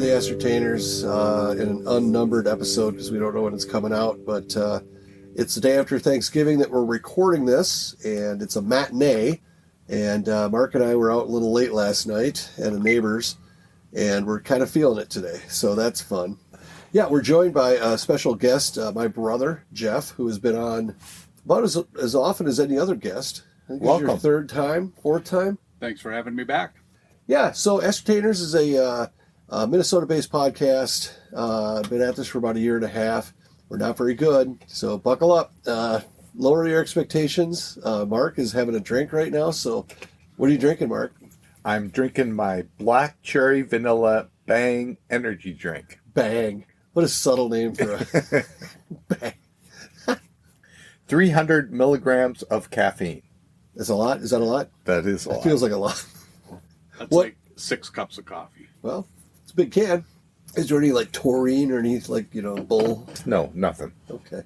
to TheAscertainers in an unnumbered episode because we don't know when it's coming out, but it's the day after Thanksgiving that we're recording this, and it's a matinee, and Mark and I were out a little late last night at a neighbor's, and we're kind of feeling it today, so that's fun. Yeah, we're joined by a special guest, my brother, Jeff, who has been on about as often as any other guest. I think Welcome. This is your fourth time? Thanks for having me back. Yeah, so Ascertainers is a Minnesota-based podcast. Been at this for about a year and a half. We're not very good, so buckle up. Lower your expectations. Mark is having a drink right now, so what are you drinking, Mark? I'm drinking my black cherry vanilla Bang energy drink. Bang. What a subtle name for a Bang. 300 milligrams of caffeine. That's a lot? Is that a lot? That is a lot. It feels like a lot. That's What? like 6 cups of coffee. Well, it's a big can. Is there any, taurine or any, bull? No, nothing. Okay.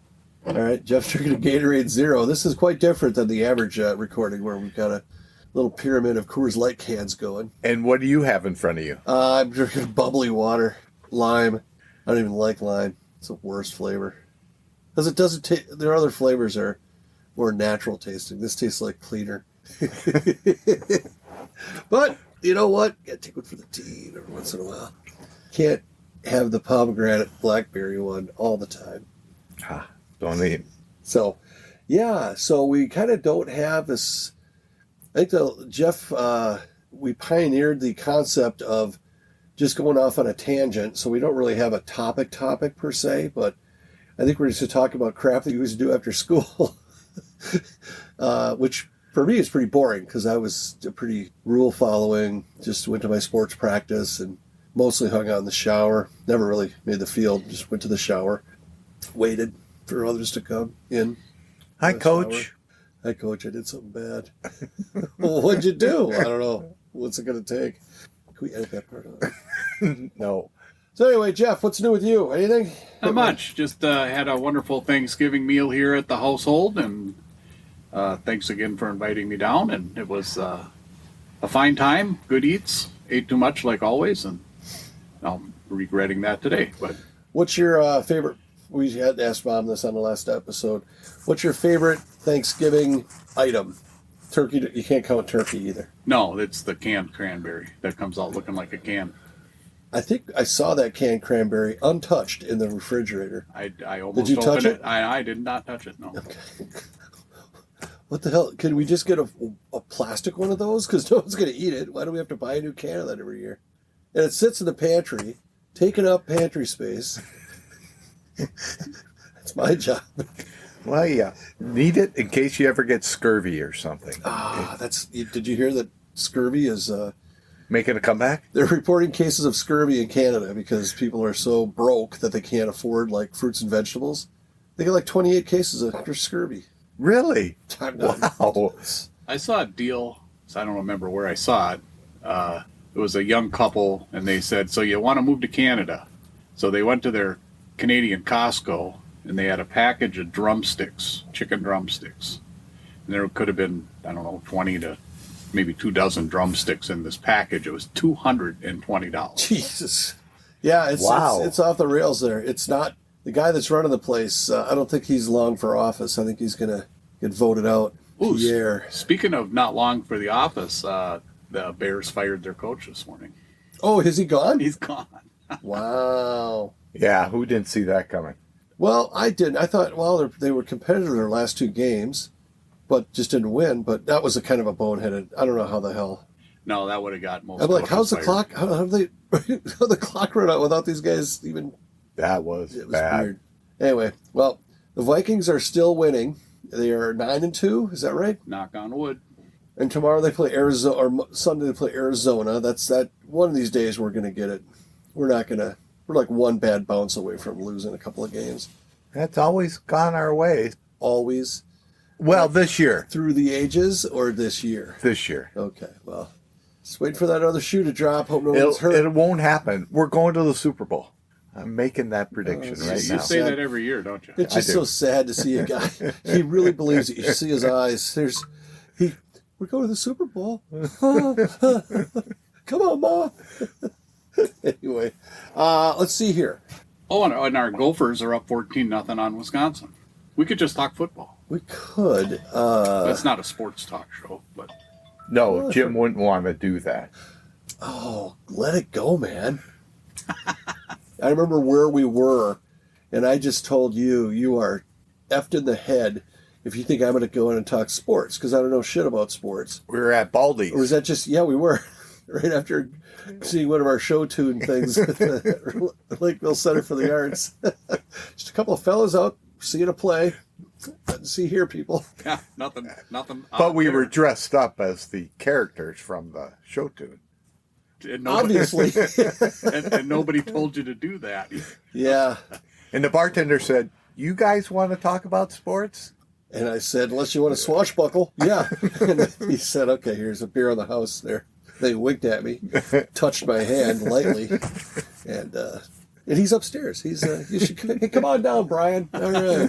All right, Jeff's drinking a Gatorade Zero. This is quite different than the average recording where we've got a little pyramid of Coors Light cans going. And what do you have in front of you? I'm drinking bubbly water. Lime. I don't even like lime. It's the worst flavor. Because it doesn't taste... There are other flavors that are more natural tasting. This tastes like cleaner. But, you know what? Gotta take one for the team every once in a while. Can't have the pomegranate blackberry one all the time. Don't eat. So, yeah. So we kind of don't have this... I think Jeff, we pioneered the concept of just going off on a tangent, so we don't really have a topic per se, but I think we're just to talk about crap that you used to do after school, which for me is pretty boring because I was a pretty rule following, just went to my sports practice and mostly hung out in the shower, never really made the field, just went to the shower, waited for others to come in. Hi, The Coach. shower. Hi, Coach. I did something bad. Well, what'd you do? I don't know. What's it going to take? Can we edit that part out? No. So anyway, Jeff, what's new with you? Anything? Not much. Just had a wonderful Thanksgiving meal here at the household, and thanks again for inviting me down. And it was a fine time, good eats. Ate too much like always, and I'm regretting that today. But What's your favorite? We had asked Mom this on the last episode. What's your favorite Thanksgiving item? Turkey. You can't count turkey either. no, it's the canned cranberry that comes out looking like a can. I think I saw that canned cranberry untouched in the refrigerator. I almost Did you touch opened it? I did not touch it. No. Okay. What the hell? Can we just get a plastic one of those? Because no one's going to eat it. Why do we have to buy a new can of that every year? And it sits in the pantry, taking up pantry space. That's my job. Well, yeah. Need it in case you ever get scurvy or something. Did you hear that scurvy is... Making a comeback? They're reporting cases of scurvy in Canada because people are so broke that they can't afford, fruits and vegetables. They got 28 cases of scurvy. Really? Wow. I saw a deal, so I don't remember where I saw it. It was a young couple, and they said, so you want to move to Canada. So they went to their Canadian Costco, and they had a package of drumsticks, chicken drumsticks. And there could have been, 20 to maybe 24 drumsticks in this package. It was $220. Jesus. Yeah, Wow. it's off the rails there. It's not the guy that's running the place. I don't think he's long for office. I think he's going to get voted out. Ooh, Pierre. Speaking of not long for the office, the Bears fired their coach this morning. Oh, is he gone? He's gone. Wow. Yeah, who didn't see that coming? Well, I didn't. I thought, they were competitive in their last two games, but just didn't win. But that was a kind of a boneheaded. I don't know how the hell. No, that would have got most. I'm like, coaches how's the fired. clock? How the clock run out without these guys even? That was, It was bad. weird. Anyway, well, the Vikings are still winning. They are 9-2. Is that right? Knock on wood. And tomorrow they play Arizona, or Sunday they play Arizona. That's that. One of these days we're going to get it. We're not going to. We're like one bad bounce away from losing a couple of games. That's always gone our way. Always. Well, this year. Through the ages or this year? This year. Okay, well, just wait for that other shoe to drop. Hope no one's hurt. It won't happen. We're going to the Super Bowl. I'm making that prediction Oh, right You now. say that every year, don't you? It's I just do. so sad to see a guy. He really believes it. You see his eyes. We're going to the Super Bowl. Come on, Ma. Anyway, let's see here. Oh, and our Gophers are up 14-0 on Wisconsin. We could just talk football. We could. That's not a sports talk show, but No, Jim wouldn't want to do that. Oh, let it go, man. I remember where we were, and I just told you, you are effed in the head if you think I'm going to go in and talk sports, because I don't know shit about sports. We were at Baldy's. Or was that just, yeah, we were. Right after seeing one of our show tune things at the Lakeville Center for the Arts. Just a couple of fellows out seeing a play. Nothing to see here, people. yeah, nothing. But we were dressed up as the characters from the show tune. And nobody, Obviously. and nobody told you to do that. Yeah. And the bartender said, "You guys want to talk about sports?" And I said, unless you want to swashbuckle. Yeah. And he said, okay, here's a beer on the house there. They winked at me, touched my hand lightly, and he's upstairs. He's you should hey, come on down, Brian. All right.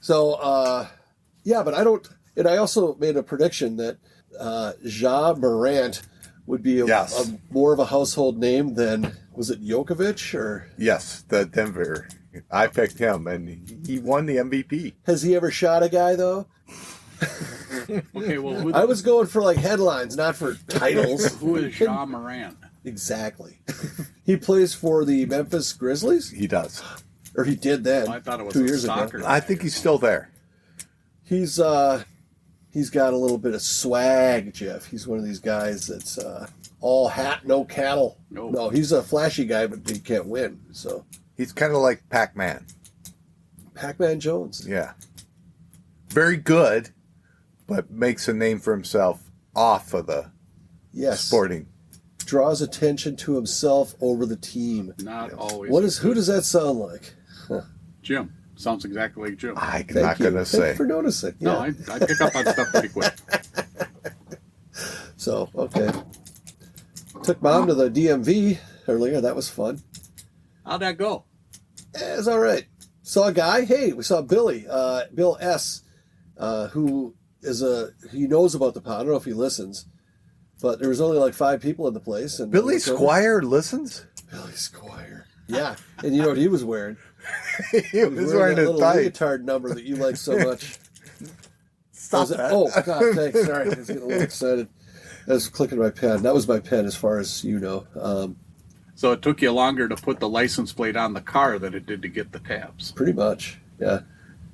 So yeah, but I don't. And I also made a prediction that Ja Morant would be a more of a household name than, was it Jokovic or? Yes, the Denver. I picked him, and he won the MVP. Has he ever shot a guy though? Okay, well, I was going for like headlines, not for titles. who is Ja Morant? Exactly. He plays for the Memphis Grizzlies? He does. Or he did then. I thought it was 2 a years soccer ago. guy. I think he's still there. He's got a little bit of swag, Jeff. He's one of these guys that's all hat, no cattle. No, he's a flashy guy, but he can't win. So He's kind of like Pac-Man. Pac-Man Jones. Yeah. Very good, but makes a name for himself off of the Yes. sporting. Draws attention to himself over the team. Not always. Who does that sound like? Jim? Sounds exactly like Jim. I'm Thank not you. going to Thank say. you for noticing. No, Yeah. I pick up on stuff pretty quick. So, okay. Took Mom to the DMV earlier. That was fun. How'd that go? It's all right. Saw a guy. Hey, we saw Billy, Bill S, who is he knows about the pod. I don't know if he listens, but there was only like 5 people in the place. And Billy Squire listens? Billy Squire. Yeah. And you know what he was wearing? He was wearing that a little tight. leotard number that you like so much. Stop that. Oh, God, thanks. Sorry. I was getting a little excited. I was clicking my pen. That was my pen as far as you know. So it took you longer to put the license plate on the car than it did to get the tabs. Pretty much. Yeah.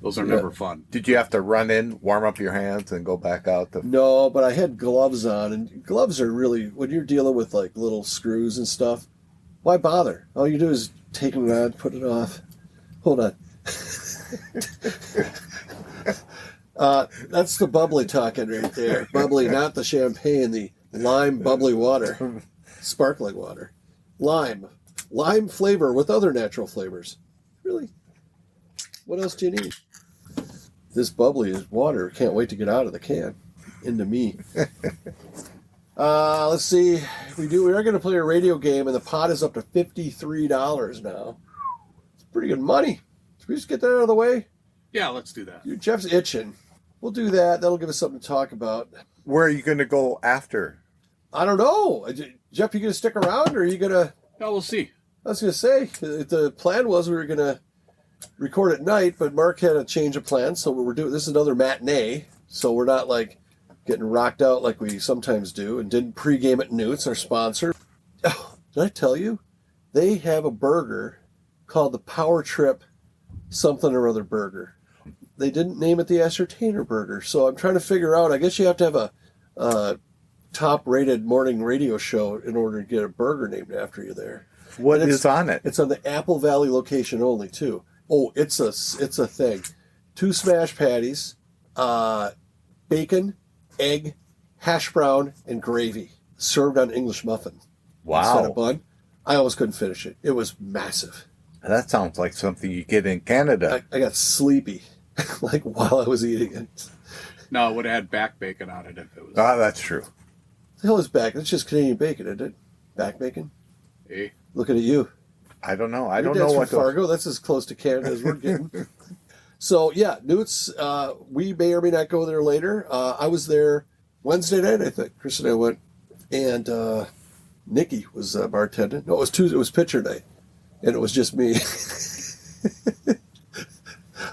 Those are never fun. Did you have to run in, warm up your hands, and go back out? No, but I had gloves on, and gloves are really, when you're dealing with like little screws and stuff, why bother? All you do is take them on, put it off. Hold on. That's the bubbly talking right there. Bubbly, not the champagne, the lime bubbly water. Sparkling water. Lime. Lime flavor with other natural flavors. Really? What else do you need? This bubbly is water. Can't wait to get out of the can. Into me. Let's see. We are going to play a radio game, and the pot is up to $53 now. It's pretty good money. Should we just get that out of the way? Yeah, let's do that. Jeff's itching. We'll do that. That'll give us something to talk about. Where are you going to go after? I don't know. Jeff, you going to stick around, or are you going to... Yeah, we'll see. I was going to say, the plan was we were going to record at night, but Mark had a change of plans, so we're doing... This is another matinee, so we're not, like, getting rocked out like we sometimes do, and didn't pregame at Newt's, our sponsor. Oh, did I tell you? They have a burger called the Power Trip something or other burger. They didn't name it the Ascertainer burger, so I'm trying to figure out, I guess you have to have a top-rated morning radio show in order to get a burger named after you there. What is on it? It's on the Apple Valley location only, too. Oh, it's a thing. 2 smash patties, bacon, egg, hash brown, and gravy, served on English muffin. Instead of bun. I almost couldn't finish it. It was massive. That sounds like something you get in Canada. I got sleepy, like while I was eating it. No, it would have had back bacon on it if it was. That's true. The hell is back? It's just Canadian bacon, isn't it? Back bacon? Eh? Looking at you. I don't know. I Your don't know dad's what from Fargo. That's as close to Canada as we're getting. So, yeah, Newt's, we may or may not go there later. I was there Wednesday night, I think. Chris and I went. And Nikki was bartending. No, it was Tuesday. It was pitcher night, and it was just me.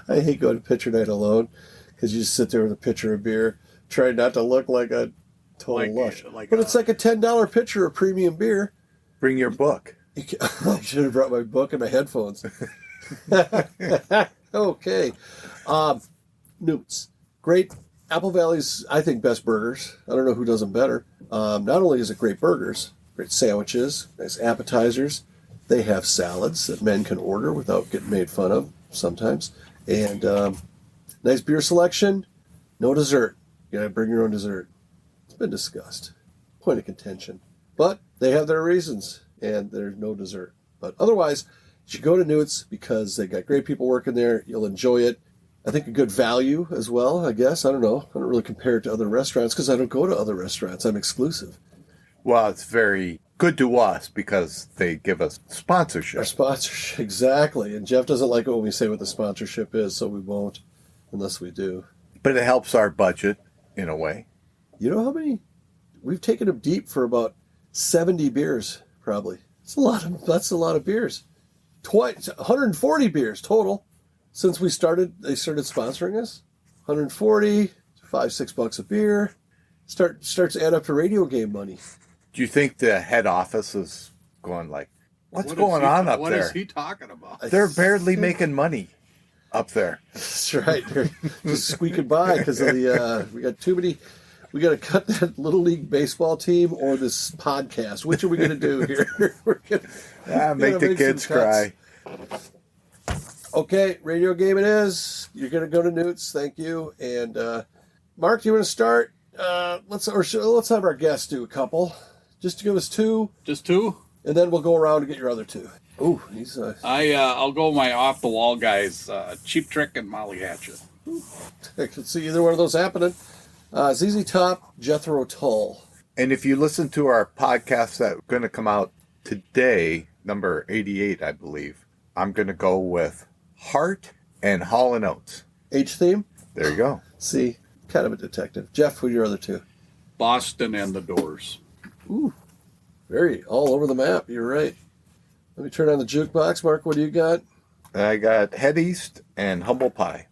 I hate going to pitcher night alone because you just sit there with a pitcher of beer, try not to look like a total lush. But it's like a $10 pitcher of premium beer. Bring your book. I should have brought my book and my headphones. Okay. Newt's. Great. Apple Valley's, I think, best burgers. I don't know who does them better. Not only is it great burgers, great sandwiches, nice appetizers. They have salads that men can order without getting made fun of sometimes. And nice beer selection. No dessert. You gotta bring your own dessert. It's been discussed. Point of contention. But they have their reasons, and there's no dessert. But otherwise, you should go to Newt's because they got great people working there. You'll enjoy it. I think a good value as well, I guess. I don't know. I don't really compare it to other restaurants because I don't go to other restaurants. I'm exclusive. Well, it's very good to us because they give us sponsorship. Our sponsorship, exactly. And Jeff doesn't like it when we say what the sponsorship is, so we won't unless we do. But it helps our budget in a way. You know how many? We've taken them deep for about 70 beers, probably. That's a lot of beers. 140 beers total. Since they started sponsoring us, 140, $5-6 a beer, starts to add up to radio game money. Do you think the head office is going like, what's going on up there? What is he talking about? They're barely making money up there. That's right. They're just squeaking by because of we got too many. We got to cut that Little League baseball team or this podcast. Which are we going to do here? We're gonna make the kids cry. Okay, radio game it is. You're going to go to Newt's. Thank you. And Mark, do you want to start? Let's have our guests do a couple. Just to give us two. Just two? And then we'll go around and get your other two. Ooh, he's... I'll go my off-the-wall guys, Cheap Trick and Molly Hatchet. I can see either one of those happening. ZZ Top, Jethro Tull. And if you listen to our podcast that's going to come out today, number 88, I believe, I'm going to go with Heart and Hall & Oates. H-theme? There you go. See, kind of a detective. Jeff, who are your other two? Boston and the Doors. Ooh, very all over the map. You're right. Let me turn on the jukebox. Mark, what do you got? I got Head East and Humble Pie.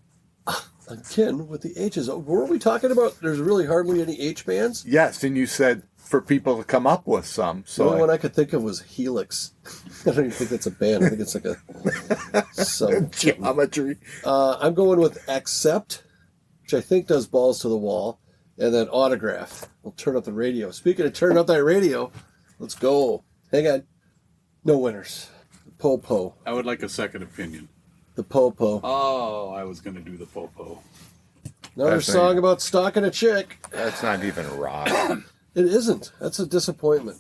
Again, with the H's. Were we talking about there's really hardly any H bands? Yes, and you said for people to come up with some. So the only one I could think of was Helix. I don't even think that's a band. I think it's like some geometry. I'm going with Accept, which I think does Balls to the Wall, and then Autograph. We'll turn up the radio. Speaking of turning up that radio, let's go. Hang on. No winners. Po-Po. I would like a second opinion. The Po-Po. Oh, I was going to do the Po-Po. Another song about stalking a chick. That's not even rock. It isn't. That's a disappointment.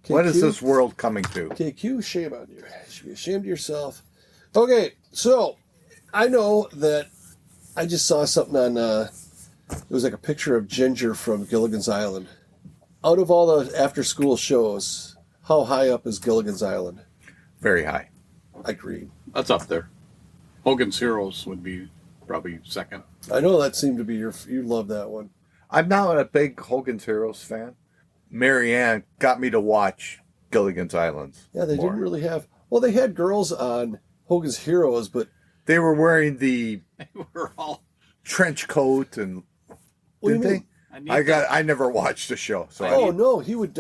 KQ? What is this world coming to? KQ, shame on you. You should be ashamed of yourself. Okay, so I know that I just saw something on, it was like a picture of Ginger from Gilligan's Island. Out of all the after-school shows, how high up is Gilligan's Island? Very high. Agreed. That's up there. Hogan's Heroes would be probably second. I know that seemed to be you love that one. I'm not a big Hogan's Heroes fan. Marianne got me to watch Gilligan's Island. Yeah, they didn't really have... Well, they had girls on Hogan's Heroes, but... They were wearing the They were all... trench coat and... What do didn't you mean? they? I never watched the show. So No, he would...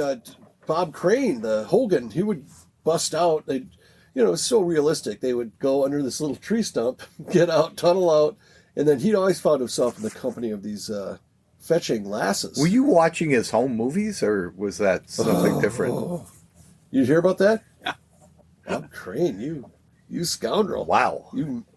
Bob Crane, the Hogan, he would bust out. They'd... it's so realistic. They would go under this little tree stump, get out, tunnel out, and then he'd always found himself in the company of these fetching lasses. Were you watching his home movies, or was that something different? You hear about that? Yeah. Bob Crane, you scoundrel. Wow.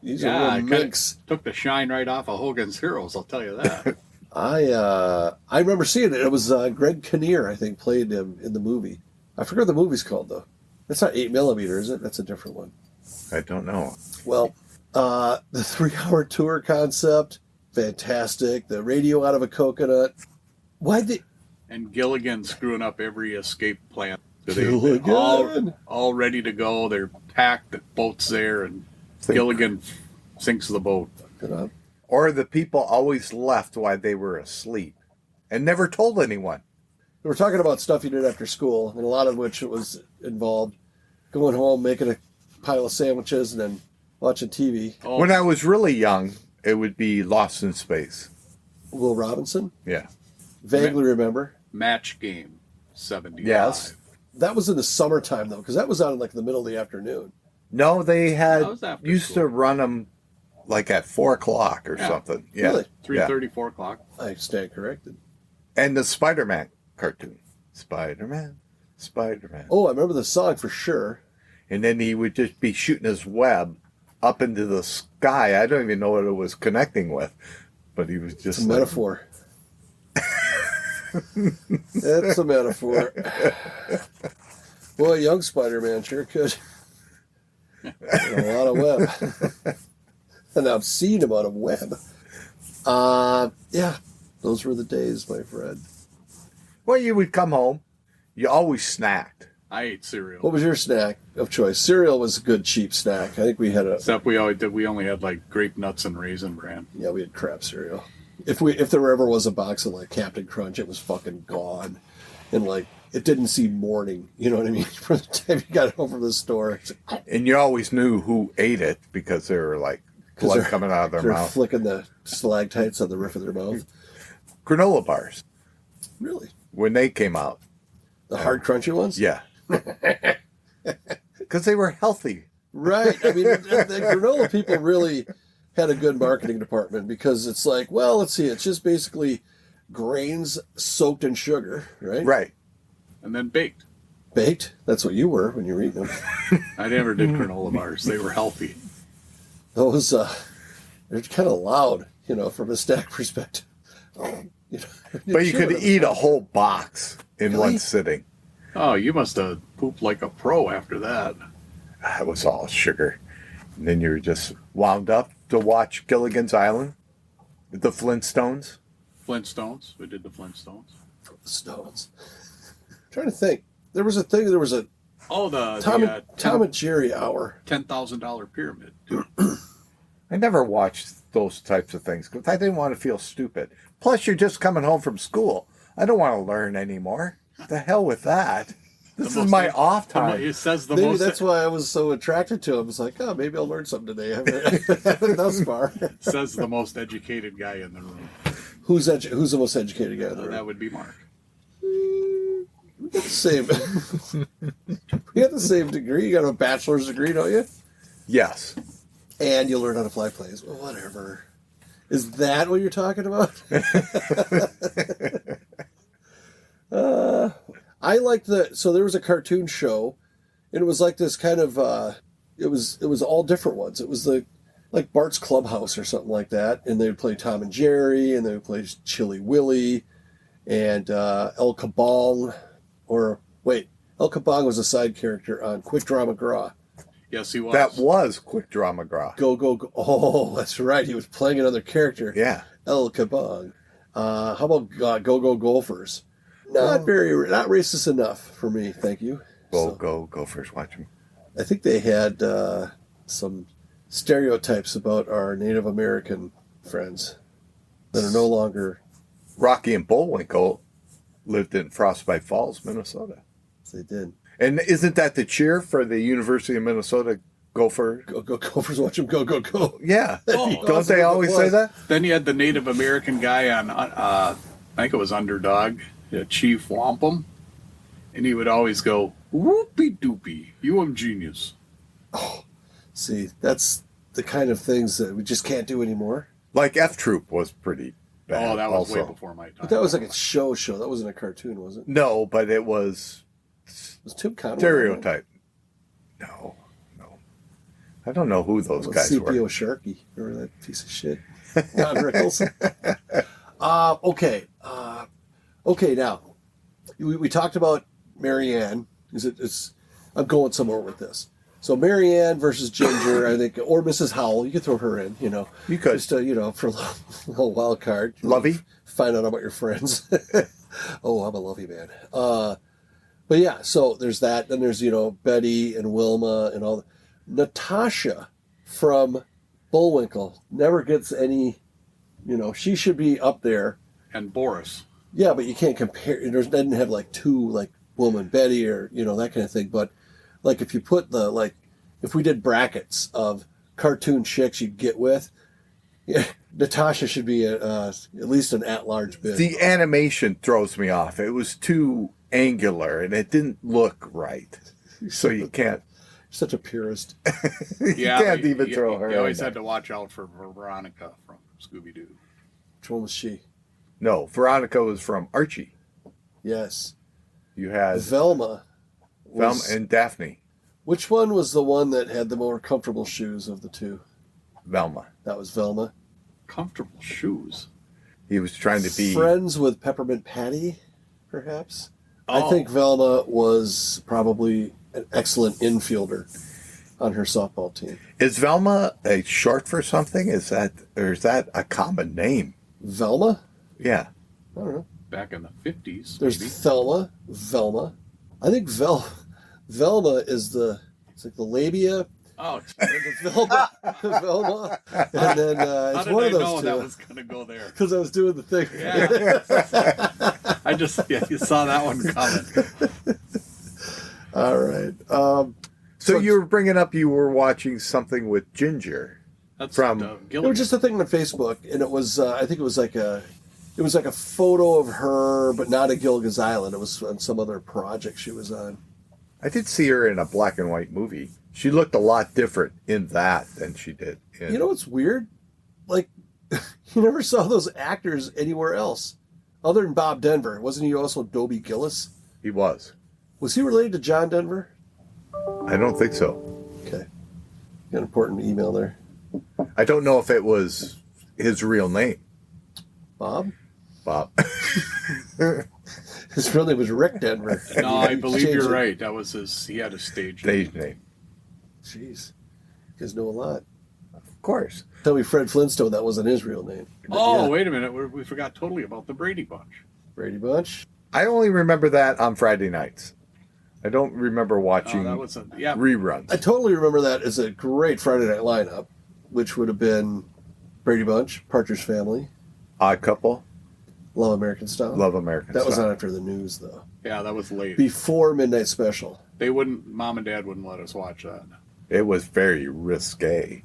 These are real minks. Took the shine right off of Hogan's Heroes, I'll tell you that. I remember seeing it. It was Greg Kinnear, I think, played him in the movie. I forget what the movie's called, though. That's not 8mm, is it? That's a different one. I don't know. Well, the 3-hour tour concept, fantastic. The radio out of a coconut. And Gilligan screwing up every escape plan. So Gilligan! All ready to go. They're packed. The boat's there, and Gilligan sinks the boat. Or the people always left while they were asleep and never told anyone. we're talking about stuff you did after school, and a lot of which it was involved going home, making a pile of sandwiches, and then watching TV. Oh, When I was really young, it would be Lost in Space. Will Robinson, Yeah. vaguely remember. Match Game 75. Yes. That was in the summertime, though, because that was on like the middle of the afternoon. No, they had That was after used school. to run them like at 4 o'clock or Yeah. something. Yeah. Really? 3:30, 4 o'clock. I stand corrected. And the Spider-Man cartoon. Spider-Man. Oh, I remember the song for sure. And then he would just be shooting his web up into the sky. I don't even know what it was connecting with, but he was just It's a metaphor. It's a metaphor. Boy, young Spider-Man sure could. A lot of web. An obscene amount of web. Yeah, those were the days, my friend. Well, you would come home. You always snacked. I ate cereal. What was your snack of choice? Cereal was a good cheap snack. I think we had Except we only had like grape nuts and raisin bran. we had crap cereal. If there ever was a box of like Captain Crunch, it was fucking gone. And like it didn't see morning. You know what I mean? From the time you got home from the store. It's like, And you always knew who ate it because they were like blood they're- coming out of their they're mouth. flicking the stalactites on the roof of their mouth. Granola bars, Really? when they came out. The hard crunchy ones? Yeah. Because they were healthy. Right. I mean, the granola people really had a good marketing department because it's like, well, let's see, it's just basically grains soaked in sugar, right? Right. And then baked. Baked. That's what you were when you were eating them. I never did granola bars. They were healthy. Those, they're kind of loud, from a snack perspective. But you could eat a whole box in Really? one sitting. Oh, you must have pooped like a pro after that. That was all sugar. And then you were just wound up to watch Gilligan's Island, the Flintstones. Flintstones. We did the Flintstones. Stones. Trying to think. There was a Oh, the Tom and Jerry hour. $10,000 pyramid. I never watched those types of things because I didn't want to feel stupid. Plus, you're just coming home from school. I don't want to learn anymore. The hell with that. This is my off time. It says the Maybe most. that's why I was so attracted to him. It's like, oh, maybe I'll learn something today. I haven't thus far. Says the most educated guy in the room. Who's the most educated guy in the room? That would be Mark. We got the same. We got the same degree. You got a bachelor's degree, don't you? Yes. And you learn how to fly planes. Well, whatever. Is that what you're talking about? I liked so there was a cartoon show, and it was like this kind of, it was all different ones. It was like Bart's Clubhouse or something like that, and they would play Tom and Jerry, and they would play Chili Willy, and El Kabong, El Kabong was a side character on Quick Draw McGraw. Yes, he was. That was Quick Draw McGraw. Go, go, go. Oh, that's right. He was playing another character. Yeah. El Kabong. How about Go Go Gophers? Not racist enough for me, thank you. Go first. Watch him. I think they had some stereotypes about our Native American friends that are no longer. Rocky and Bullwinkle lived in Frostbite Falls, Minnesota. They did. And isn't that the cheer for the University of Minnesota Gopher? Go Go Gophers, watch them go, go, go. Yeah. Oh, Don't they always say that? Then you had the Native American guy on, I think it was Underdog, Chief Wampum, and he would always go, "Whoopie doopie, you am genius." See, that's the kind of things that we just can't do anymore. Like F Troop was pretty bad. Oh, that was also. way before my time. But that was like a show. That wasn't a cartoon, was it? No, but it was Was Tim Conway? stereotype. No. I don't know who those guys CPO were. Sharkey. Remember that piece of shit? Don Rickles. Okay, now, we talked about Marianne. I'm going somewhere with this. So Marianne versus Ginger, I think, or Mrs. Howell. You could throw her in, You could. Just, for a little wild card. Lovey? Find out about your friends. Oh, I'm a Lovey man. But yeah, so there's that. Then there's, Betty and Wilma and all that. Natasha from Bullwinkle never gets any, she should be up there. And Boris. Yeah, but you can't compare. It doesn't have like two like woman Betty or that kind of thing. But like if you put if we did brackets of cartoon chicks you'd get with, yeah, Natasha should be at least an at-large bid. The animation throws me off. It was too angular and it didn't look right. So you can't. Such a purist. You can't even throw her. You always in had to watch out for Veronica from Scooby-Doo. Which one was she? No, Veronica was from Archie. Yes. You had Velma. Velma and Daphne. Which one was the one that had the more comfortable shoes of the two? Velma. That was Velma. Comfortable shoes. He was trying to be friends with Peppermint Patty, perhaps. Oh. I think Velma was probably an excellent infielder on her softball team. Is Velma a short for something? Is that a common name? Velma? Yeah. I don't know. Back in the 50s. There's maybe. Thelma, Velma. I think Velma is it's like the labia. Oh, it's- Velma, Velma, and then how it's did one I of those know two. that was going to go there? Because I was doing the thing. Yeah. You saw that one coming. All right. So you were bringing up you were watching something with Ginger. That's From- It Gilligan. was just a thing on Facebook, and it was I think it was like a photo of her, but not at Gilligan's Island. It was on some other project she was on. I did see her in a black and white movie. She looked a lot different in that than she did in... You know what's weird? Like, you never saw those actors anywhere else, other than Bob Denver. Wasn't he also Dobie Gillis? He was. Was he related to John Denver? I don't think so. Okay, got an important email there. I don't know if it was his real name. Bob? Bob. His real name was Rick Denver. No, I believe Changed you're it. right. That was he had a stage name. Stage name. Jeez, you guys know a lot. Of course. Tell me Fred Flintstone, that wasn't his real name. Oh, Yeah. wait a minute. We forgot totally about the Brady Bunch. Brady Bunch. I only remember that on Friday nights. I don't remember watching That was reruns. I totally remember that as a great Friday night lineup, which would have been Brady Bunch, Partridge Family, Odd Couple, Love American Style. Love American That was Style. on after the news, though. Yeah, that was late. Before Midnight Special. Mom and Dad wouldn't let us watch that. It was very risque.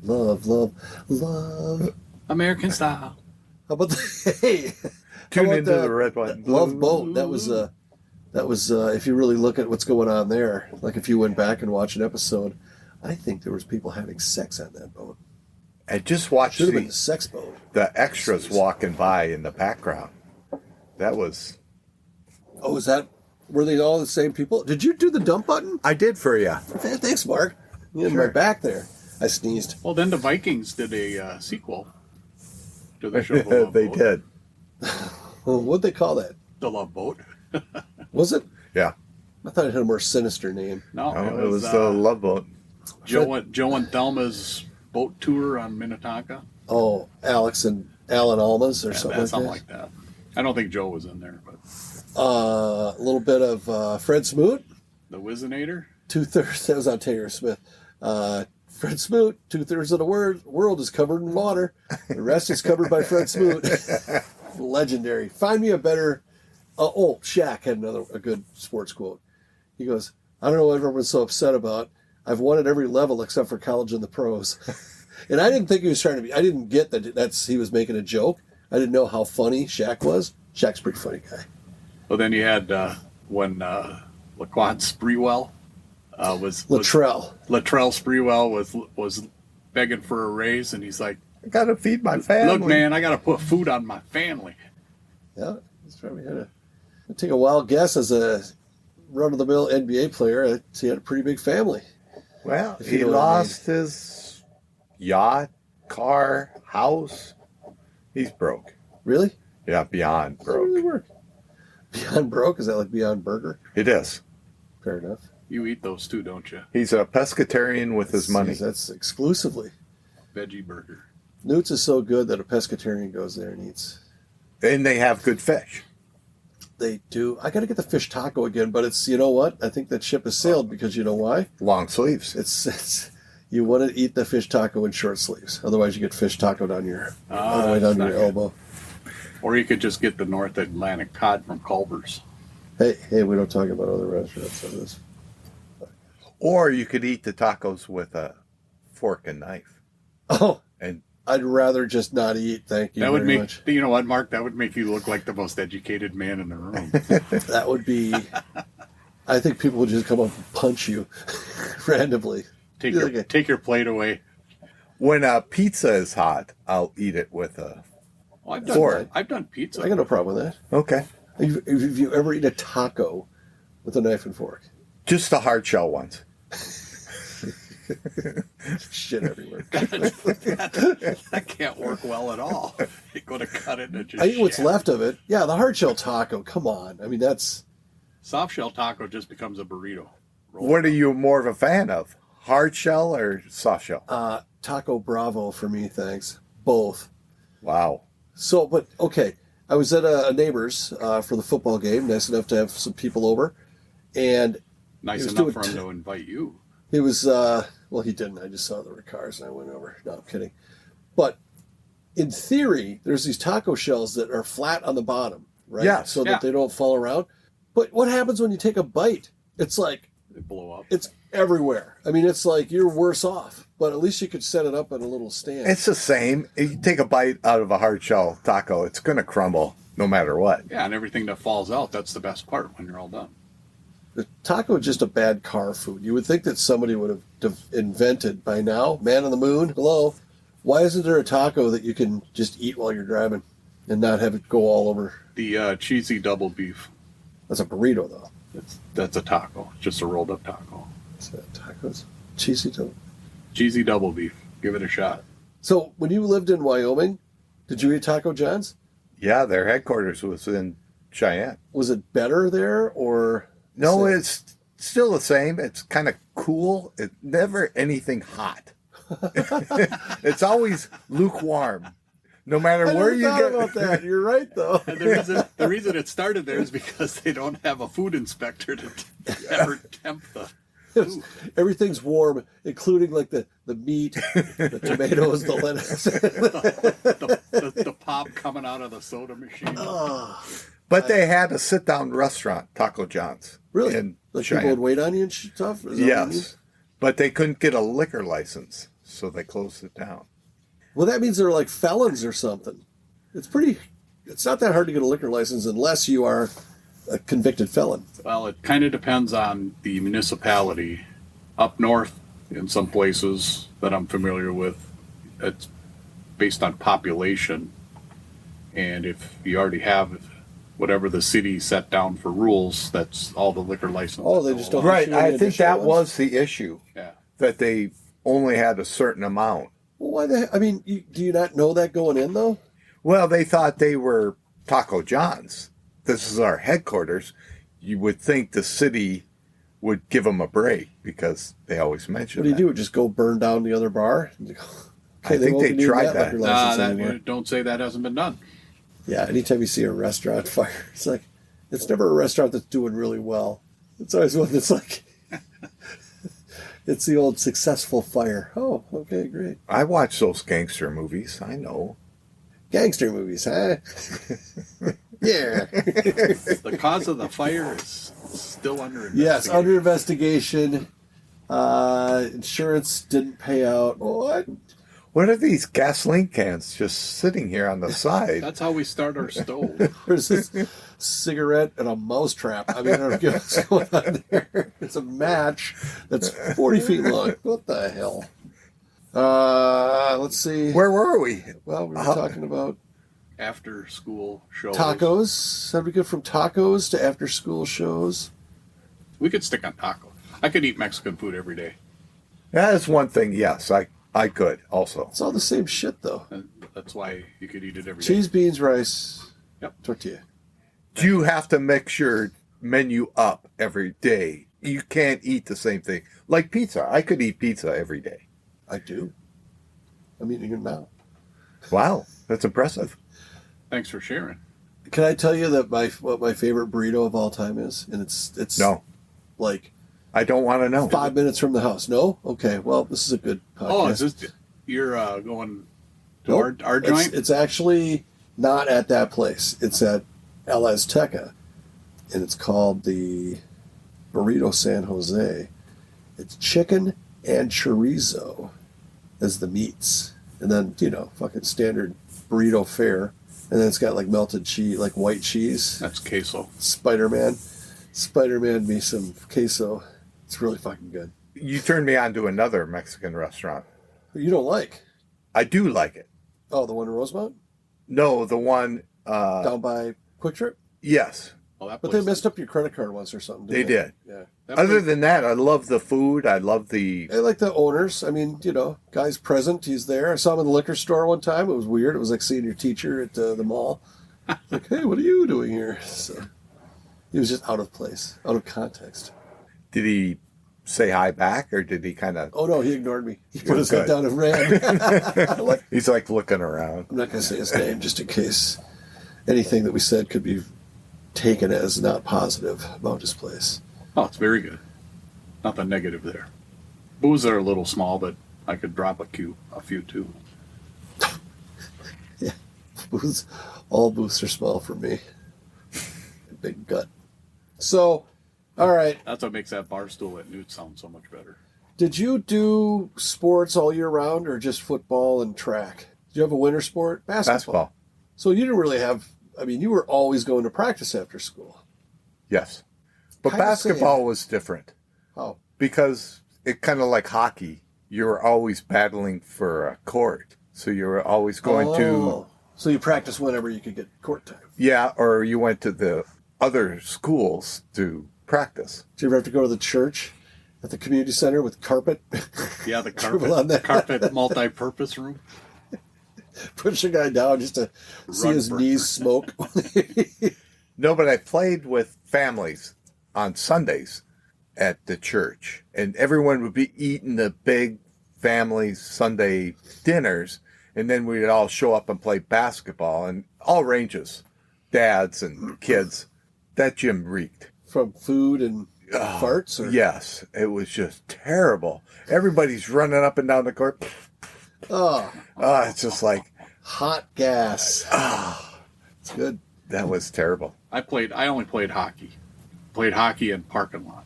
Love, love, love. American Style. How about the, hey? Tune how about into the red button. Love Boat. That was if you really look at what's going on there, like if you went back and watched an episode, I think there was people having sex on that boat. And just watch Should have been the the sex boat. extras walking by in the background. That was... Oh, were they all the same people? Did you do the dump button? I did for you. Thanks, Mark. You had my back there. I sneezed. Well, then the Vikings did a sequel to the show. The Love They Boat. did. Well, what'd they call that? The Love Boat. Was it? Yeah. I thought it had a more sinister name. No, Oh, it was the Love Boat. Joe and Thelma's boat tour on Minnetonka. Oh, Alex and Alan Almas or something Like that. I don't think Joe was in there, but A little bit of Fred Smoot. the Wizinator. 2/3. That was on Taylor Smith. Fred Smoot. 2/3 of the world is covered in water. The rest is covered by Fred Smoot. Legendary. Find me a better. Shaq had a good sports quote. He goes, "I don't know what everyone's so upset about. I've won at every level except for college and the pros." And I didn't think he was trying to be. I didn't get that. He was making a joke. I didn't know how funny Shaq was. Shaq's a pretty funny guy. Well, then you had when Laquan Sprewell was Latrell Sprewell was begging for a raise, and he's like, I gotta feed my family. "Look, man, I got to put food on my family." Yeah, he's probably had I'd take a wild guess as a run-of-the-mill NBA player. He had a pretty big family. Well, If you he know what I lost his yacht, car, house. He's broke. Really? Yeah, beyond How does it broke. work? Beyond broke? Is that like Beyond Burger? It is. Fair enough. You eat those too, don't you? He's a pescatarian with his money. That's exclusively. Veggie burger. Newt's is so good that a pescatarian goes there and eats. And they have good fish. They do. I got to get the fish taco again, but it's, you know what? I think that ship has sailed because you know why? Long sleeves. It's you want to eat the fish taco in short sleeves. Otherwise, you get fish taco down all the way down that's to your not elbow. Or you could just get the North Atlantic cod from Culver's. Hey, we don't talk about other restaurants on this. Or you could eat the tacos with a fork and knife. Oh, And I'd rather just not eat. Thank you That would very make much. you know what, Mark? That would make you look like the most educated man in the room. That would be. I think people would just come up and punch you randomly. Take You're your like take your plate away. when a pizza is hot, I'll eat it with a Oh, fork. I've done pizza. I got no problem with that. Okay. If you ever eat a taco with a knife and fork, Just the hard shell ones. shit everywhere. That can't work well at all. You're going to cut it and just I eat what's shatter. left of it. Yeah, the hard shell taco. Come on. I mean, that's Soft shell taco just becomes a burrito. Roll What are you more of a fan of? Hard shell or soft shell? Taco Bravo for me. Thanks. Both. Wow. So, but okay. I was at a neighbor's for the football game. Nice enough to have some people over, and Nice He was enough doing for him to invite you. it was well, he didn't. I just saw there were cars and I went over. No, I'm kidding. But in theory, there's these taco shells that are flat on the bottom, right? Yes. So Yeah. that they don't fall around. But what happens when you take a bite? It's like They blow up. it's everywhere. I mean, it's like you're worse off. But at least you could set it up in a little stand. It's the same. If you take a bite out of a hard shell taco, it's going to crumble no matter what. Yeah, and everything that falls out, that's the best part when you're all done. The taco is just a bad car food. You would think that somebody would have invented by now. Man on the moon, hello. Why isn't there a taco that you can just eat while you're driving and not have it go all over? The cheesy double beef, That's a burrito, though. that's a taco. Just a rolled up taco. Is that tacos? Cheesy taco. Cheesy double beef. Give it a shot. So when you lived in Wyoming, did you eat Taco John's? Yeah, their headquarters was in Cheyenne. Was it better there or? No, Same? it's still the same. It's kind of cool. It's never anything hot. It's always lukewarm. No matter I where never you thought get. about that. You're right, though. And the reason it started there is because they don't have a food inspector to ever tempt the food. Everything's warm, including like the meat, the tomatoes, the lettuce. The pop coming out of the soda machine. But they had a sit-down restaurant, Taco John's. Really? In Like people would Cheyenne. wait on you and stuff? Is that what you mean? Yes. But they couldn't get a liquor license, so they closed it down. Well, that means they're like felons or something. It's not that hard to get a liquor license unless you are a convicted felon. Well, it kind of depends on the municipality. Up north, in some places that I'm familiar with, it's based on population. And if you already have whatever the city set down for rules, that's all the liquor license. Oh, they just don't- Right. issue any I think that additional was the issue, Yeah. that they only had a certain amount. Well, why the? I mean, do you not know that going in though? Well, they thought they were Taco John's. This is our headquarters. You would think the city would give them a break because they always mention What do you that. do? Just go burn down the other bar? I think won't they be needing tried that. liquor license Nah, anymore. don't say that hasn't been done. Yeah, anytime you see a restaurant fire, it's like it's never a restaurant that's doing really well. It's always one that's like it's the old successful fire. Oh, okay, great. I watch those gangster movies. I know. Gangster movies, huh? Yeah. The cause of the fire is still under investigation. Yes, under investigation. Insurance didn't pay out. What? What are these gasoline cans just sitting here on the side? That's how we start our stove. There's this cigarette and a mousetrap. I mean, I don't get what's going on there. It's a match that's 40 feet long. What the hell? Let's see. Where were we? Well, we were talking about After school shows. tacos. How do we go from tacos to after school shows? We could stick on tacos. I could eat Mexican food every day. That is one thing. Yes, I could also. It's all the same shit, though. And that's why you could eat it every day. Cheese, beans, rice, Yep. tortilla. Do you have to mix your menu up every day? You can't eat the same thing. Like pizza. I could eat pizza every day. I do. I'm eating it now. Wow, that's impressive. Thanks for sharing. Can I tell you that what my favorite burrito of all time is? And it's No, like I don't want to know. 5 minutes from the house. No? Okay. Well, this is a good podcast. Oh, is this you're going to Nope. our joint? It's actually Not at that place. It's at El Azteca, and it's called the Burrito San Jose. It's chicken and chorizo as the meats, and then fucking standard burrito fare, and then it's got like melted cheese, like white cheese. That's queso. Spider-Man me some queso. It's really fucking good. You turned me on to another Mexican restaurant. You don't like? I do like it. Oh, the one in Rosemont? No, the one Down by Quick Trip? Yes. Well, But they messed up your credit card once or something. They did. Yeah. Other than that, I love the food. I love the... I like the owners. I mean, guy's present. He's there. I saw him in the liquor store one time. It was weird. It was like seeing your teacher at the mall. Like, hey, what are you doing here? So he was just out of place, out of context. Did he say hi back, or did he kind of... Oh, no, he ignored me. He put his head down and ran. He's like looking around. I'm not going to say his name just in case anything that we said could be taken as not positive about his place. Oh, it's very good. Nothing negative there. Booths are a little small, but I could drop a few too. Yeah, all booths are small for me. Big gut. So, all right. That's what makes that bar stool at Newt sound so much better. Did you do sports all year round, or just football and track? Did you have a winter sport? Basketball. So you didn't really have... I mean, you were always going to practice after school. Yes. But basketball was different. How? Because it kind of like hockey. You were always battling for a court. So you were always going to... So you practiced whenever you could get court time. Yeah, or you went to the other schools to practice. Did you ever have to go to the church at the community center with carpet? Yeah, the carpet multi-purpose room. Push a guy down just to see his knees smoke. No, but I played with families on Sundays at the church, and everyone would be eating the big family Sunday dinners, and then we'd all show up and play basketball, and all ranges, dads and kids. That gym reeked. From food and farts? Or? Yes, it was just terrible. Everybody's running up and down the court. It's just like hot gas. It's good. That was terrible. I only played hockey. Played hockey and parking lot.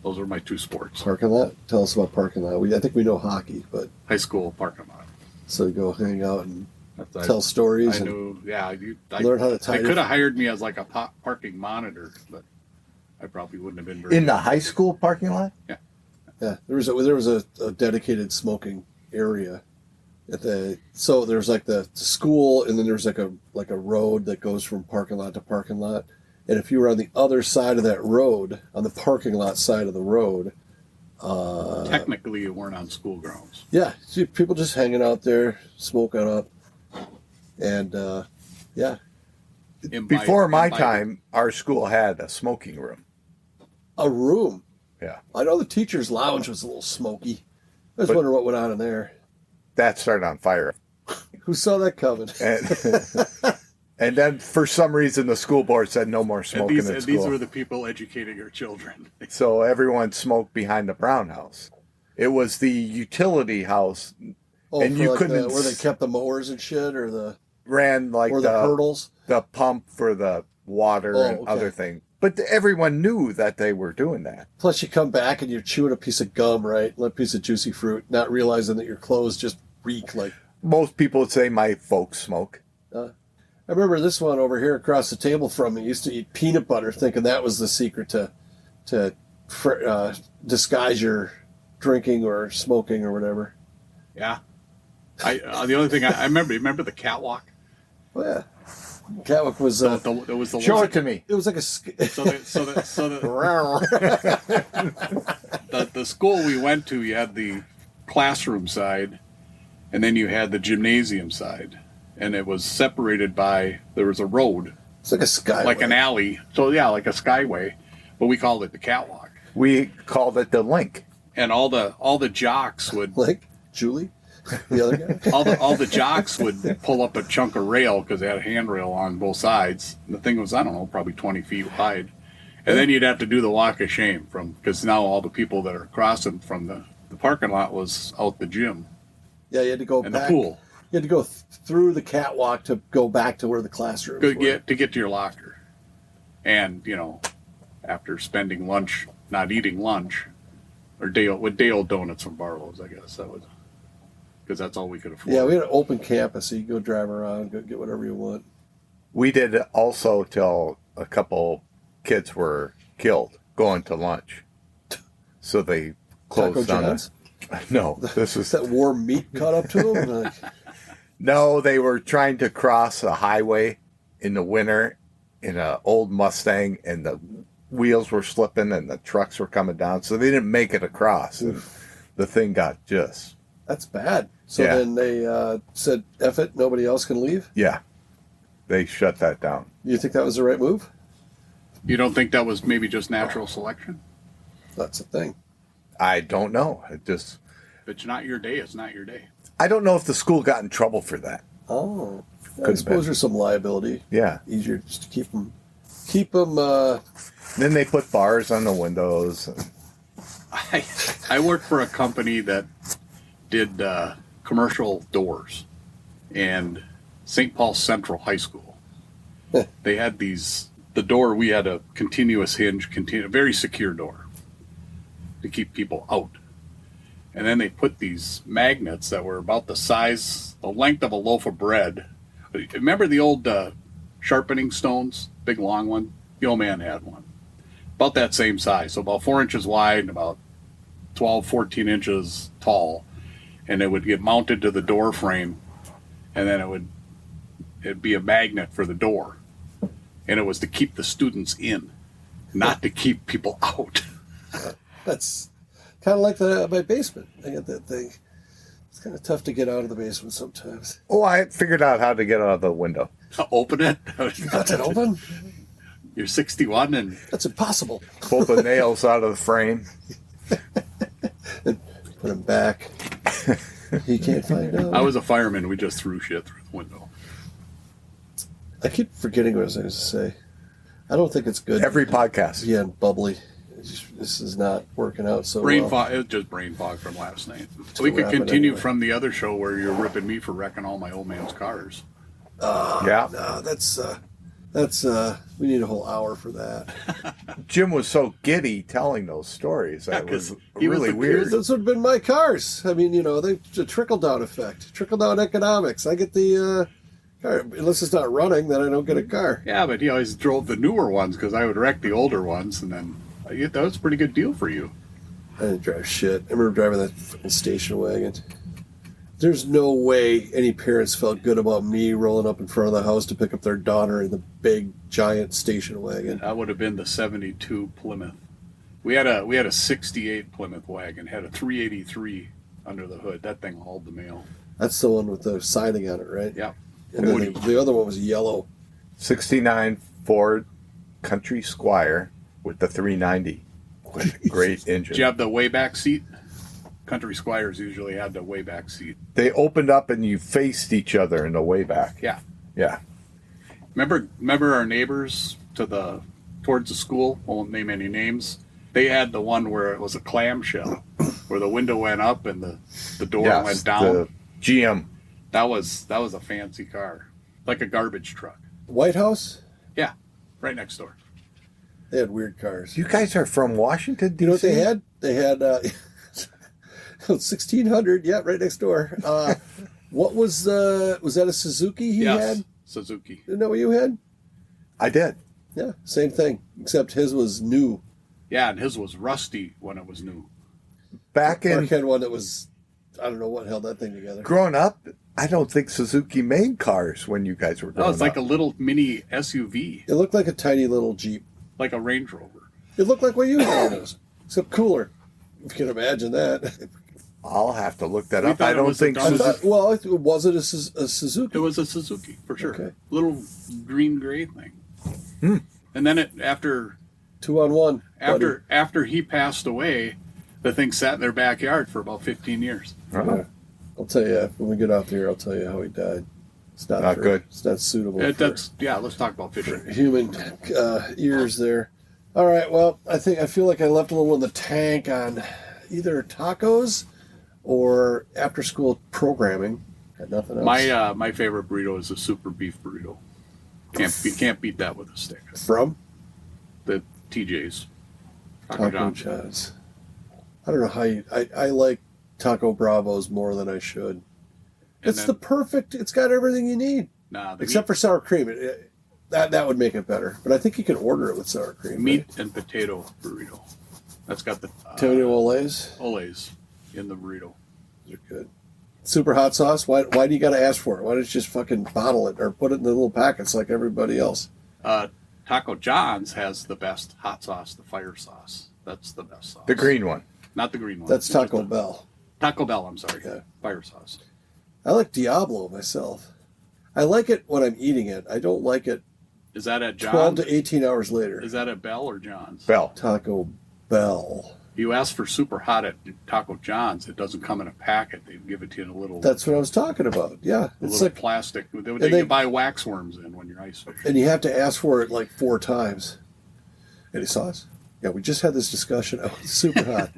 Those were my two sports. Parking lot? Tell us about parking lot. I think we know hockey, but... High school parking lot. So you go hang out and tell stories. I knew, yeah. Learn how to tie. They could have hired me as like a parking monitor, but I probably wouldn't have been very in the high school parking lot. Yeah. Yeah, there was a dedicated smoking area so there's like the school, and then there's like a road that goes from parking lot to parking lot, and if you were on the other side of that road, on the parking lot side of the road, technically you weren't on school grounds. Yeah, see people just hanging out there, smoking up, and yeah. Before my time, our school had a smoking room. A room. Yeah. I know the teacher's lounge was a little smoky. I was wondering what went on in there. That started on fire. Who saw that coming? And then, for some reason, the school board said no more smoking in school. These were the people educating our children. So everyone smoked behind the Brown house. It was the utility house, and you couldn't... where they kept the mowers and shit, or the... Ran like or the hurdles? The pump for the water and other things. But everyone knew that they were doing that. Plus, you come back and you're chewing a piece of gum, right? A piece of juicy fruit, not realizing that your clothes just reek like... Most people would say my folks smoke. I remember this one over here across the table from me used to eat peanut butter, thinking that was the secret to disguise your drinking or smoking or whatever. Yeah. The only thing I remember the catwalk? Oh, yeah. Catwalk was... it was the show it to me. It was like a... the school we went to, you had the classroom side, and then you had the gymnasium side. And it was separated by... There was a road. It's like a skyway. Like an alley. So, yeah, like a skyway. But we called it the catwalk. We called it the link. And all the jocks would... Link? Julie? The other guy? all the jocks would pull up a chunk of rail because they had a handrail on both sides. And the thing was, I don't know, probably 20 feet wide. And then you'd have to do the walk of shame because now all the people that are crossing from the parking lot was out the gym. Yeah, you had to go and back. The pool. You had to go through the catwalk to go back to where the classroom was. To get to your locker. And, after spending lunch, not eating lunch, or day-old donuts from Barlow's, I guess. That was, because that's all we could afford. Yeah, we had an open campus, so you go drive around, go get whatever you want. We did also till a couple kids were killed going to lunch. So they closed Taco down. John's? No, this was that warm meat cut up to them. Like, no. They were trying to cross a highway in the winter in an old Mustang, and the wheels were slipping and the trucks were coming down, so they didn't make it across. And the thing got just. That's bad. So Yeah. then they said, "F it, nobody else can leave." Yeah, they shut that down. You think that was the right move? You don't think that was maybe just natural selection? That's the thing. I don't know. It just. If it's not your day, it's not your day. I don't know if the school got in trouble for that. Oh, I Could've suppose been. there's some liability. Yeah. Easier just to keep them. Then they put bars on the windows. I worked for a company that did commercial doors, and St. Paul Central High School. They had the door, we had a continuous hinge, a very secure door to keep people out. And then they put these magnets that were about the length of a loaf of bread. Remember the old sharpening stones, big long one? The old man had one. About that same size, so about 4 inches wide and about 12, 14 inches tall. And it would get mounted to the door frame, and then it'd be a magnet for the door. And it was to keep the students in, not to keep people out. That's kind of like my basement. I got that thing. It's kind of tough to get out of the basement sometimes. Oh, I figured out how to get out of the window. Open it. You got that open? You're 61 and That's impossible. Pull the nails out of the frame. Put him back. He can't find out. I was a fireman. We just threw shit through the window. I keep forgetting what I was going to say. I don't think it's good. Every podcast. Yeah, and bubbly. This is not working out so Brain well. fog. It was just brain fog from last night. To We could wrap it continue anyway. from the other show where you're ripping me for wrecking all my old man's cars. Yeah. No, that's we need a whole hour for that. Jim was so giddy telling those stories. That was 'cause he was really the weird. Those would have been my cars. I mean, the trickle-down effect. Trickle-down economics. I get the car. Unless it's not running, then I don't get a car. Yeah, but he always drove the newer ones because I would wreck the older ones, and then that was a pretty good deal for you. I didn't drive shit. I remember driving that fucking station wagon. There's no way any parents felt good about me rolling up in front of the house to pick up their daughter in the big, giant station wagon. That would have been the 72 Plymouth. We had a 68 Plymouth wagon, had a 383 under the hood. That thing hauled the mail. That's the one with the siding on it, right? Yeah. And then the other one was yellow. 69 Ford Country Squire with the 390. With a great engine. Did you have the way back seat? Country Squires usually had the way back seat. They opened up and you faced each other in the way back. Yeah. Yeah. Remember our neighbors towards the school? Won't name any names. They had the one where it was a clamshell, where the window went up and the door Yes, went down. the GM. That was a fancy car, like a garbage truck. White House? Yeah, right next door. They had weird cars. You guys are from Washington, D.C.? You know what they had? They had 1600. Yeah, right next door. What was that a Suzuki he Yes, had? Suzuki. Isn't that what you had? I did. Yeah, same thing, except his was new. Yeah, and his was rusty when it was new. Back in Mark had one that was, I don't know what held that thing together. growing up, I don't think Suzuki made cars when you guys were growing No, it's like up. a little mini SUV, It looked like a tiny little Jeep. like a Range Rover. It looked like what you had, except cooler. If you can imagine that. I'll have to look that We up. thought I it don't was a think dumb- Suzuki. Well, was it a Suzuki? It was a Suzuki for sure. Okay. Little green gray thing. And then after 2-on-1. buddy. after he passed away, the thing sat in their backyard for about 15 years. Uh-huh. I'll tell you when we get off here. I'll tell you how he died. It's not good. It's not suitable. Let's talk about fishing. Human ears there. All right. Well, I feel like I left a little in the tank on either tacos or after school programming. Got nothing else. My favorite burrito is a super beef burrito. Can't beat that with a stick. From The TJ's. Taco John's. I don't know how I like Taco Bravos more than I should. It's got everything you need. Except for sour cream. That would make it better. But I think you can order it with sour cream. Meat and potato burrito. That's got the Tony Olays. Olays in the burrito. Those are good. Super hot sauce. Why do you got to ask for it? Why don't you just fucking bottle it or put it in the little packets like everybody else? Taco John's has the best hot sauce, the fire sauce. That's the best sauce. The green one. Not the green one. That's Taco Bell. Taco Bell, I'm sorry. Yeah. Fire sauce. I like Diablo myself. I like it when I'm eating it. I don't like it Is that at John's? 12 to 18 hours later. Is that at Bell or John's? Bell. Taco Bell. You ask for super hot at Taco John's, it doesn't come in a packet. They give it to you in a little... That's what I was talking about. Yeah. It's like plastic. They buy wax worms in when you're ice fishing. And you have to ask for it like 4 times. Any sauce? Yeah, we just had this discussion. Oh, it's super hot.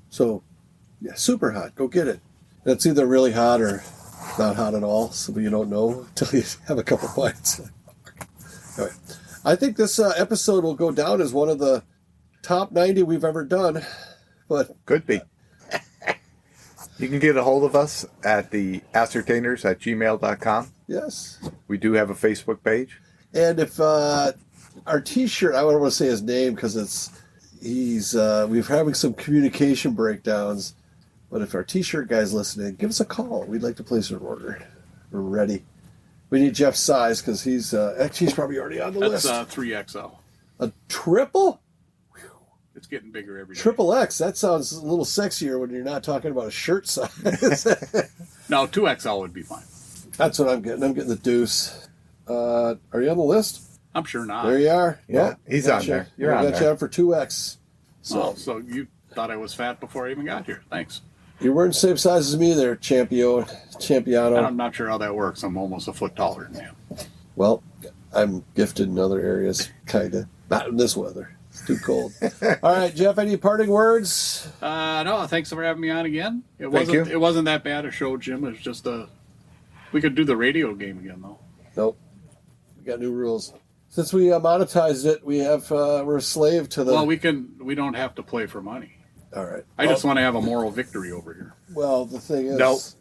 So, yeah, super hot. Go get it. And it's either really hot or not hot at all, so you don't know until you have a couple bites. Anyway, I think this episode will go down as one of the top 90 we've ever done. But could be. You can get a hold of us at TheAscertainers@gmail.com. Yes. We do have a Facebook page. And if our T-shirt, I don't want to say his name because we're having some communication breakdowns. But if our T-shirt guy's listening, give us a call. We'd like to place an order. We're ready. We need Jeff's size because he's probably already on the list. That's 3XL. A triple? It's getting bigger every day. Triple X. That sounds a little sexier when you're not talking about a shirt size. No, 2XL would be fine. That's what I'm getting. I'm getting the deuce. Are you on the list? I'm sure not. There you are. Yeah, well, he's on there. You're on there. Got you on for 2X. So you thought I was fat before I even got here. Thanks. You weren't the same size as me there, Champiano. I'm not sure how that works. I'm almost a foot taller than you. Well, I'm gifted in other areas, kind of. Not in this weather. It's too cold. All right, Jeff, any parting words? No, thanks for having me on again. It wasn't that bad a show, Jim. It was just we could do the radio game again, though. Nope. We got new rules. Since we monetized it, we're a slave to the... Well, we don't have to play for money. All right. I just want to have a moral victory over here. Well, the thing is...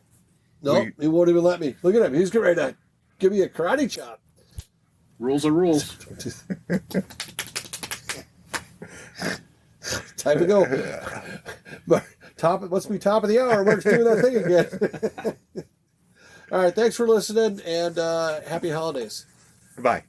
Nope. He won't even let me. Look at him. He's getting ready to give me a karate chop. Rules are rules. Time to go. It must be top of the hour. We're doing that thing again. All right. Thanks for listening, and happy holidays. Goodbye.